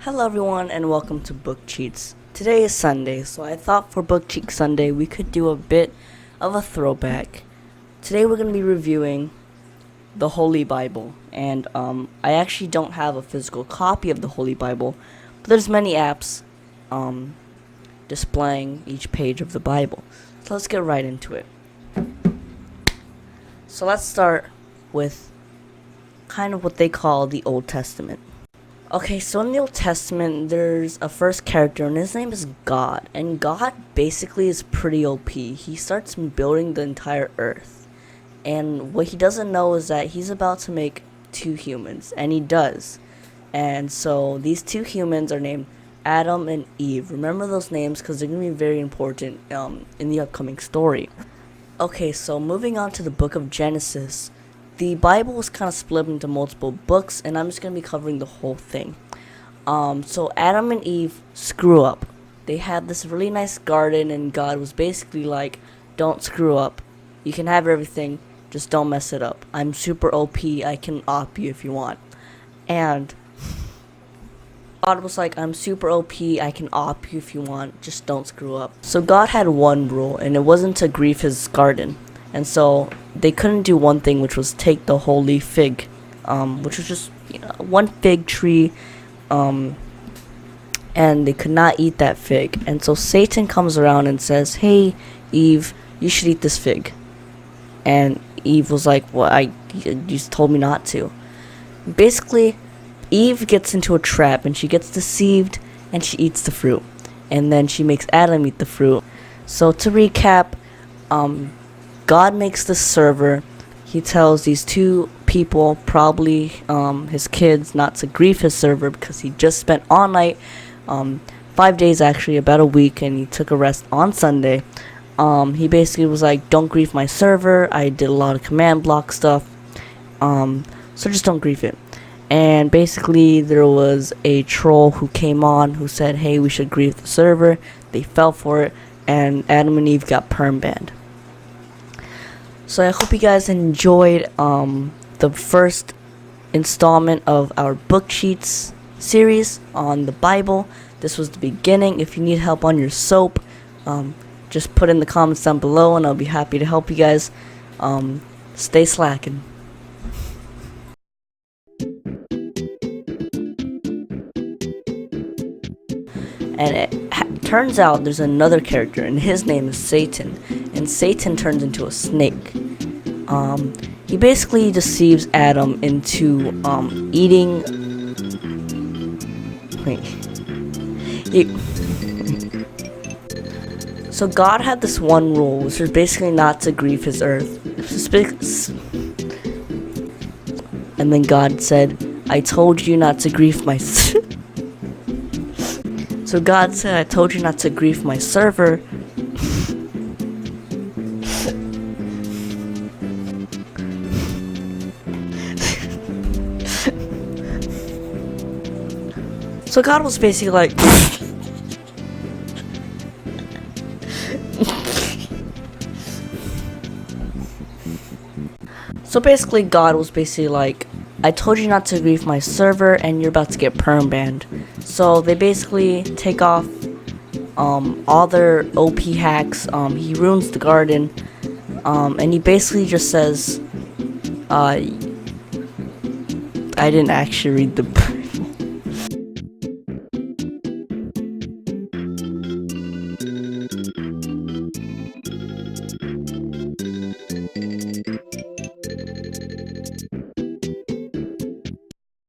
Hello everyone and welcome to Book Cheats. Today is Sunday, so I thought for Book Cheat Sunday we could do a bit of a throwback. Today we're going to be reviewing the Holy Bible, and I actually don't have a physical copy of the Holy Bible, but there's many apps displaying each page of the Bible. So let's get right into it. So let's start with kind of what they call the Old Testament. Okay, so in the Old Testament, there's a first character, and his name is God. And God basically is pretty OP. He starts building the entire earth. And what he doesn't know is that he's about to make two humans, and he does. And so these two humans are named Adam and Eve. Remember those names because they're going to be very important in the upcoming story. Okay, so moving on to the book of Genesis. The Bible was kind of split into multiple books, and I'm just going to be covering the whole thing. So Adam and Eve screw up. They had this really nice garden, and God was basically like, don't screw up. You can have everything, just don't mess it up. I'm super OP, I can op you if you want. And God was like, I'm super OP, I can op you if you want, just don't screw up. So God had one rule, and it wasn't to grieve his garden. And so they couldn't do one thing, which was take the holy fig, which was just one fig tree, and they could not eat that fig. And so Satan comes around and says, hey, Eve, you should eat this fig. And Eve was like, well, you just told me not to. Basically, Eve gets into a trap, and she gets deceived, and she eats the fruit. And then she makes Adam eat the fruit. So to recap, God makes this server. He tells these two people, probably his kids, not to grieve his server because he just spent all night, 5 days actually, about a week, and he took a rest on Sunday. He basically was like, don't grieve my server. I did a lot of command block stuff, so just don't grieve it. And basically there was a troll who came on who said, hey, we should grieve the server. They fell for it, and Adam and Eve got perm banned. So I hope you guys enjoyed the first installment of our book cheats series on the Bible. This was the beginning. If you need help on your soap, just put in the comments down below and I'll be happy to help you guys. Stay slacking. And it turns out there's another character, and his name is Satan. And Satan turns into a snake. He basically deceives Adam into eating. So God had this one rule, which was basically not to grieve his earth. And then God said, I told you not to grieve my. So God said, I told you not to grieve my server. So God was basically like, so basically God was basically like, I told you not to grieve my server and you're about to get perm banned. So they basically take off all their OP hacks. He ruins the garden, and he basically just says, I didn't actually read the